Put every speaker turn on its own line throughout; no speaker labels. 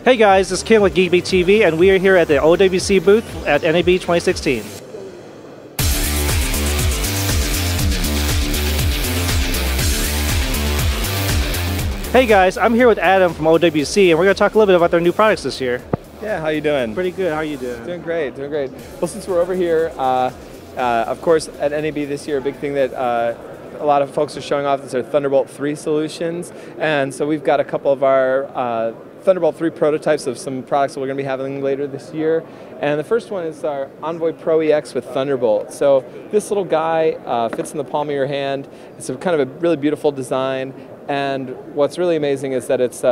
Hey guys, this is Kim with Geek Beat TV, and we are here at the OWC booth at NAB 2016. Hey guys, I'm here with Adam from OWC, and we're going to talk a little bit about their new products this year.
Yeah, how you doing?
Pretty good. How are you doing?
Doing great, doing great. Well, since we're over here, of course, at NAB this year, a big thing that a lot of folks are showing off is their Thunderbolt 3 solutions, and so we've got a couple of our Thunderbolt 3 prototypes of some products that we're going to be having later this year. And the first one is our Envoy Pro EX with Thunderbolt. So this little guy fits in the palm of your hand. It's a kind of a really beautiful design. And what's really amazing is that it's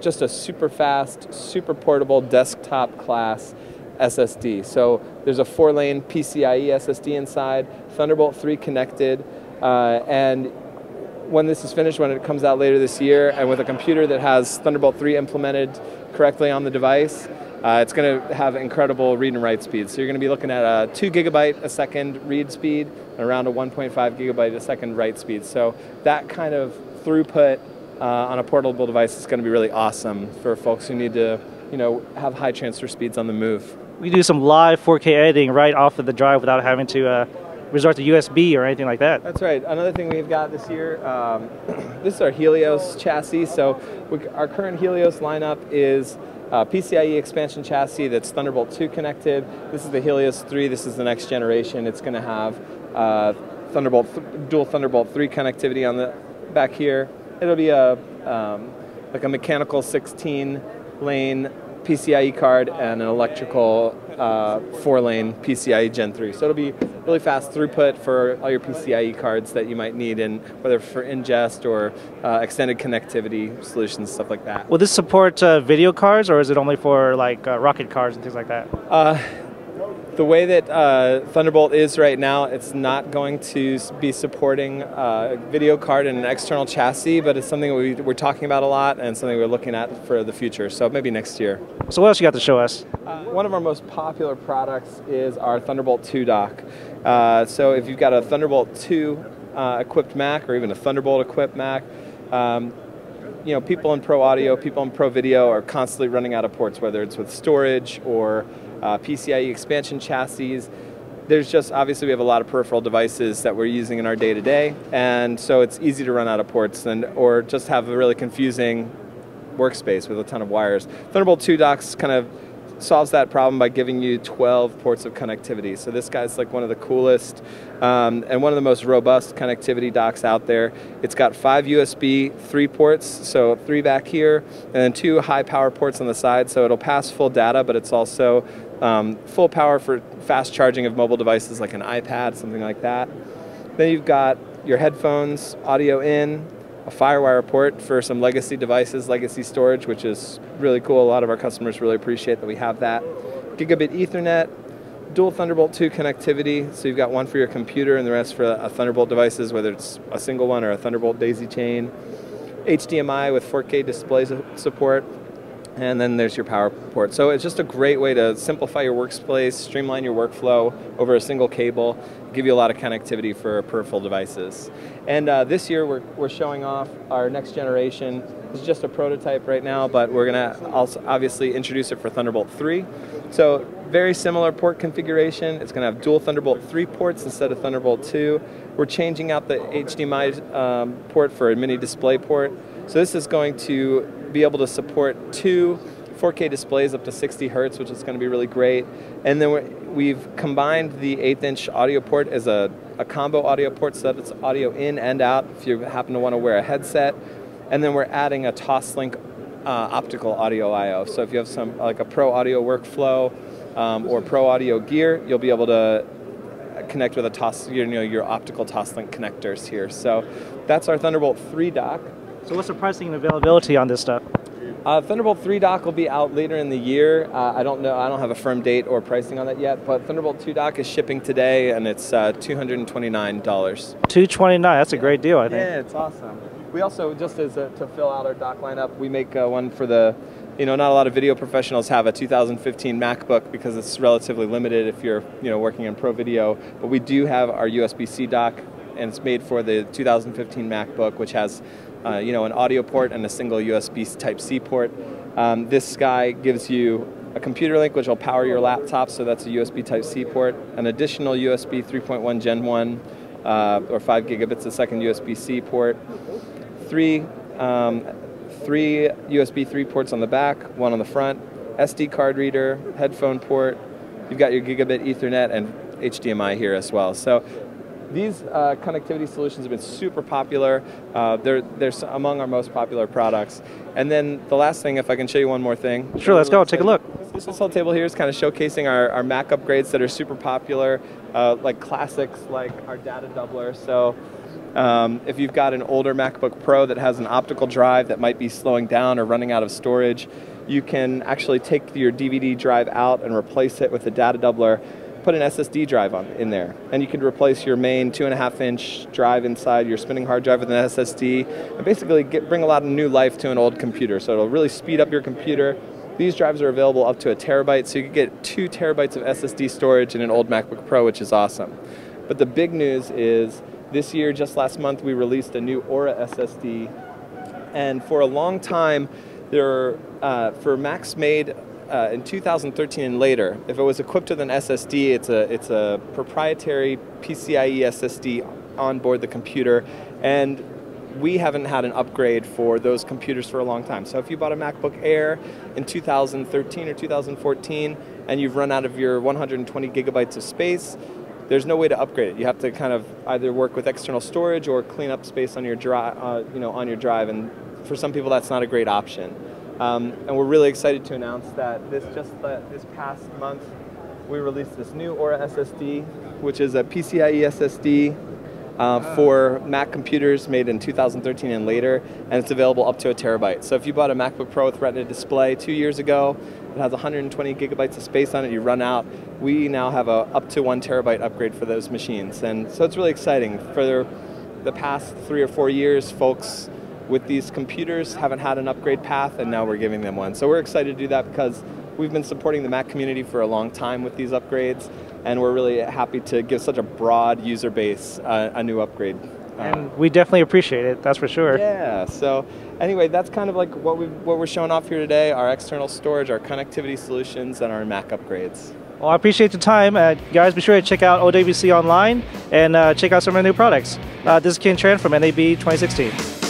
just a super fast, super portable desktop class SSD. So there's a 4-lane PCIe SSD inside, Thunderbolt 3 connected, and when this is finished, when it comes out later this year, and with a computer that has Thunderbolt 3 implemented correctly on the device, it's going to have incredible read and write speeds. So you're going to be looking at a 2 GB a second read speed and around a 1.5 GB a second write speed. So that kind of throughput on a portable device is going to be really awesome for folks who need to, have high transfer speeds on the move.
We do some live 4K editing right off of the drive without having to resort to USB or anything like that.
That's right. Another thing we've got this year, this is our Helios chassis. So our current Helios lineup is PCIe expansion chassis that's Thunderbolt 2 connected. This is the Helios 3. This is the next generation. It's going to have dual Thunderbolt 3 connectivity on the back here. It'll be like a mechanical 16-lane PCIe card and an electrical 4-lane PCIe Gen 3. So it'll be really fast throughput for all your PCIe cards that you might need, whether for ingest or extended connectivity solutions, stuff like that.
Will this support video cards, or is it only for like rocket cards and things like that?
The way that Thunderbolt is right now, it's not going to be supporting a video card and an external chassis, but it's something we're talking about a lot and something we're looking at for the future, so maybe next year.
So what else you got to show us?
One of our most popular products is our Thunderbolt 2 dock. So if you've got a Thunderbolt 2 equipped Mac or even a Thunderbolt equipped Mac, people in pro audio, people in pro video are constantly running out of ports, whether it's with storage or PCIe expansion chassis. There's just, obviously we have a lot of peripheral devices that we're using in our day-to-day, and so it's easy to run out of ports or just have a really confusing workspace with a ton of wires. Thunderbolt 2 docks kind of solves that problem by giving you 12 ports of connectivity. So this guy's like one of the coolest and one of the most robust connectivity docks out there. It's got 5 USB 3 ports, so 3 back here, and then 2 high power ports on the side, so it'll pass full data, but it's also full power for fast charging of mobile devices like an iPad, something like that. Then you've got your headphones, audio in, a FireWire port for some legacy devices, legacy storage, which is really cool. A lot of our customers really appreciate that we have that. Gigabit Ethernet, dual Thunderbolt 2 connectivity, so you've got one for your computer and the rest for a Thunderbolt devices, whether it's a single one or a Thunderbolt daisy chain. HDMI with 4K display support, and then there's your power port. So it's just a great way to simplify your workspace, streamline your workflow over a single cable, give you a lot of connectivity for peripheral devices. And this year we're showing off our next generation. This is just a prototype right now, but we're going to also obviously introduce it for Thunderbolt 3. So very similar port configuration. It's going to have dual Thunderbolt 3 ports instead of Thunderbolt 2. We're changing out the HDMI port for a mini display port. So this is going to be able to support 2 4K displays up to 60 Hertz, which is going to be really great. And then we've combined the 1/8" audio port as a combo audio port, so that it's audio in and out if you happen to want to wear a headset. And then we're adding a Toslink optical audio I/O. So if you have some like a pro audio workflow or pro audio gear, you'll be able to connect with your optical Toslink connectors here. So that's our Thunderbolt 3 dock.
So what's the pricing and availability on this stuff?
Thunderbolt 3 dock will be out later in the year. I don't know, I don't have a firm date or pricing on that yet, but Thunderbolt 2 dock is shipping today, and it's $229.
$229, that's a great deal, I think.
Yeah, it's awesome. We also, just to fill out our dock lineup, we make one for the, not a lot of video professionals have a 2015 MacBook because it's relatively limited if you're, working in pro video, but we do have our USBC dock, and it's made for the 2015 MacBook, which has an audio port and a single USB Type-C port. This guy gives you a computer link which will power your laptop, so that's a USB Type-C port, an additional USB 3.1 Gen 1 or 5 gigabits a second USB-C port, three USB 3 ports on the back, one on the front, SD card reader, headphone port. You've got your gigabit Ethernet and HDMI here as well. So these connectivity solutions have been super popular. They're among our most popular products. And then the last thing, if I can show you one more thing.
Sure, let's go. Take a look.
This whole table here is kind of showcasing our Mac upgrades that are super popular, like classics like our data doubler. So if you've got an older MacBook Pro that has an optical drive that might be slowing down or running out of storage, you can actually take your DVD drive out and replace it with a data doubler, put an SSD drive in there, and you can replace your main 2.5-inch drive inside your spinning hard drive with an SSD, and basically bring a lot of new life to an old computer. So it'll really speed up your computer. These drives are available up to 1 terabyte, so you can get 2 terabytes of SSD storage in an old MacBook Pro, which is awesome. But the big news is this year, just last month, we released a new Aura SSD, and for a long time, for Macs made in 2013 and later, if it was equipped with an SSD, it's a proprietary PCIe SSD on board the computer, and we haven't had an upgrade for those computers for a long time. So if you bought a MacBook Air in 2013 or 2014 and you've run out of your 120 gigabytes of space, there's no way to upgrade it. You have to kind of either work with external storage or clean up space on your drive, on your drive. And for some people, that's not a great option. And we're really excited to announce that this past month, we released this new Aura SSD, which is a PCIe SSD for Mac computers made in 2013 and later, and it's available up to 1 terabyte. So if you bought a MacBook Pro with Retina display 2 years ago, it has 120 gigabytes of space on it, you run out, we now have a up to 1 terabyte upgrade for those machines. And so it's really exciting. For the past 3 or 4 years, folks with these computers haven't had an upgrade path, and now we're giving them one. So we're excited to do that because we've been supporting the Mac community for a long time with these upgrades, and we're really happy to give such a broad user base a new upgrade.
And we definitely appreciate it, that's for sure.
Yeah, so anyway, that's kind of like what we're showing off here today, our external storage, our connectivity solutions, and our Mac upgrades.
Well, I appreciate the time. Guys, be sure to check out OWC online and check out some of our new products. This is Ken Tran from NAB 2016.